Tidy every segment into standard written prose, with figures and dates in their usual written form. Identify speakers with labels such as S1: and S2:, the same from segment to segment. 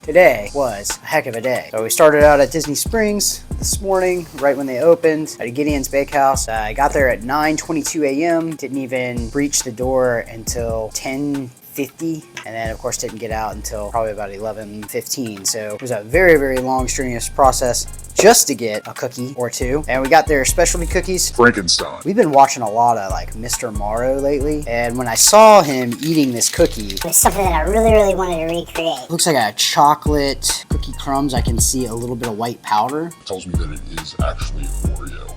S1: Today was a heck of a day. So we started out at Disney Springs this morning, right when they opened, at a Gideons bakehouse. I got there at 9:22 a.m. Didn't even breach the door until 10:50, and then of course didn't get out until probably about 11:15. So it was a very, very long, strenuous process just to get a cookie or two. And we got their specialty cookies.
S2: Frankenstein.
S1: We've been watching a lot of like Mr. Morrow lately, and when I saw him eating this cookie,
S3: it's something that I really wanted to recreate.
S1: It looks like a chocolate cookie crumbs. I can see a little bit of white powder.
S2: It tells me that it is actually Oreo.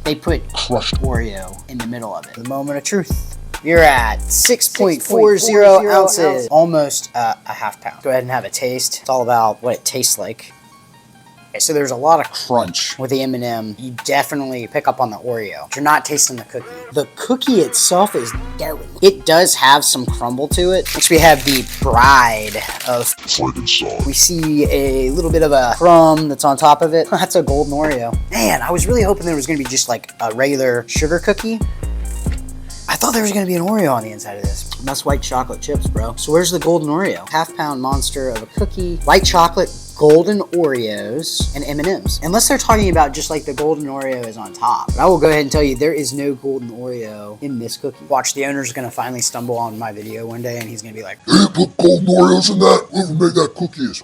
S1: They put crushed Oreo in the middle of it. The moment of truth. You're at 6.40 ounces. Almost a half pound. Go ahead and have a taste. It's all about what it tastes like. Okay, so there's a lot of crunch with the M&M. You definitely pick up on the Oreo. You're not tasting the cookie. The cookie itself is doughy. It does have some crumble to it. Next we have the bride of
S2: Frankenstein.
S1: We see a little bit of a crumb that's on top of it. That's a golden Oreo. Man, I was really hoping there was gonna be just like a regular sugar cookie. I thought there was gonna be an Oreo on the inside of this. That's white chocolate chips, bro. So where's the golden Oreo? Half-pound monster of a cookie, white chocolate, golden Oreos, and M&Ms. Unless they're talking about just like the golden Oreo is on top. But I will go ahead and tell you there is no golden Oreo in this cookie. Watch, the owner's gonna finally stumble on my video one day and he's gonna be like,
S2: Hey, put golden Oreos in that. Whoever made that cookie is.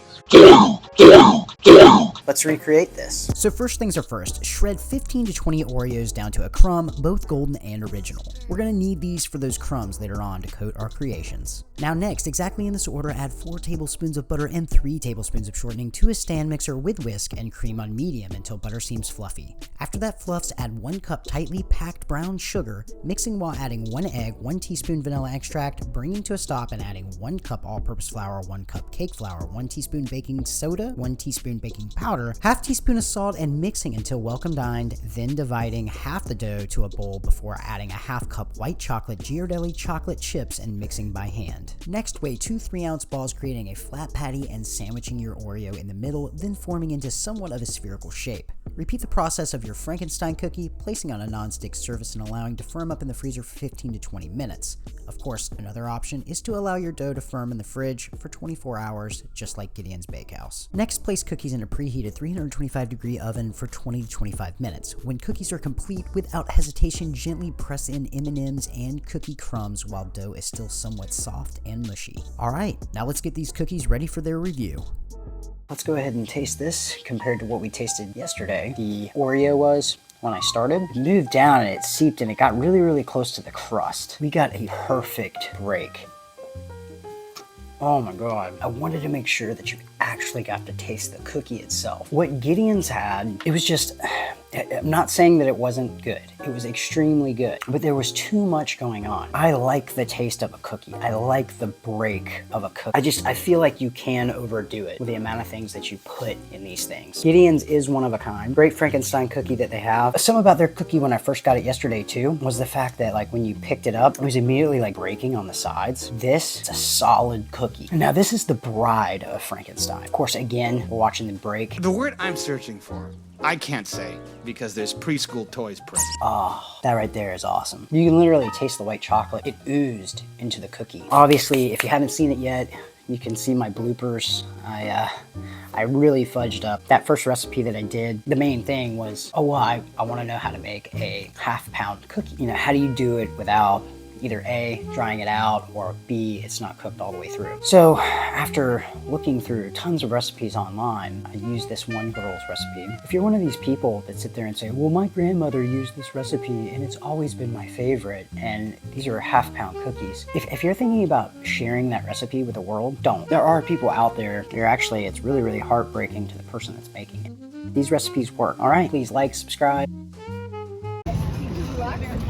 S1: Let's recreate this. So first things are first, shred 15 to 20 Oreos down to a crumb, both golden and original. We're gonna need these for those crumbs later on to coat our creations. Now next, exactly in this order, add 4 tablespoons of butter and 3 tablespoons of shortening to a stand mixer with whisk and cream on medium until butter seems fluffy. After that fluffs, add 1 cup tightly packed brown sugar, mixing while adding 1 egg, 1 teaspoon vanilla extract, bringing to a stop and adding 1 cup all-purpose flour, 1 cup cake flour, 1 teaspoon baking soda, 1 teaspoon baking powder, half teaspoon of salt, and mixing until well combined, then dividing half the dough to a bowl before adding a half cup white chocolate Ghirdelli chocolate chips and mixing by hand. Next, weigh 2 3-ounce balls, creating a flat patty and sandwiching your Oreo in the middle, then forming into somewhat of a spherical shape. Repeat the process of your Frankenstein cookie, placing on a nonstick surface and allowing to firm up in the freezer for 15 to 20 minutes. Of course, another option is to allow your dough to firm in the fridge for 24 hours, just like Gideon's Bakehouse. Next, place cookies in a preheated 325-degree oven for 20 to 25 minutes. When cookies are complete, without hesitation, gently press in M&Ms and cookie crumbs while dough is still somewhat soft and mushy. Alright, now let's get these cookies ready for their review. Let's go ahead and taste this compared to what we tasted yesterday. The Oreo was, when I started, it moved down and it seeped and it got really close to the crust. We got a perfect break. Oh my god. I wanted to make sure that you actually got to taste the cookie itself. What Gideon's had, it was just, I'm not saying that it wasn't good. It was extremely good, but there was too much going on. I like the taste of a cookie. I like the break of a cookie. I feel like you can overdo it with the amount of things that you put in these things. Gideon's is one of a kind. Great Frankenstein cookie that they have. Something about their cookie when I first got it yesterday too was the fact that like when you picked it up, it was immediately like breaking on the sides. This is a solid cookie. Now this is the bride of Frankenstein. Of course, again, we're watching them break.
S4: The word I'm searching for, I can't say because there's preschool toys present.
S1: Oh, that right there is awesome. You can literally taste the white chocolate. It oozed into the cookie. Obviously, if you haven't seen it yet, you can see my bloopers. I really fudged up. That first recipe that I did, the main thing was, oh, well, I want to know how to make a half-pound cookie. You know, how do you do it without either A, drying it out, or B, it's not cooked all the way through. So after looking through tons of recipes online, I used this one girl's recipe. If you're one of these people that sit there and say, well, my grandmother used this recipe and it's always been my favorite, and these are half-pound cookies. If you're thinking about sharing that recipe with the world, don't. There are people out there, it's really heartbreaking to the person that's making it. These recipes work. All right, please like, subscribe.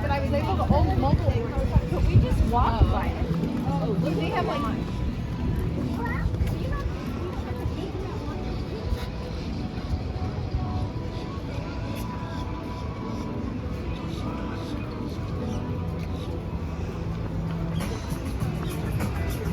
S5: But I was able to hold multiple, but we just walked by it. Oh, look, they have like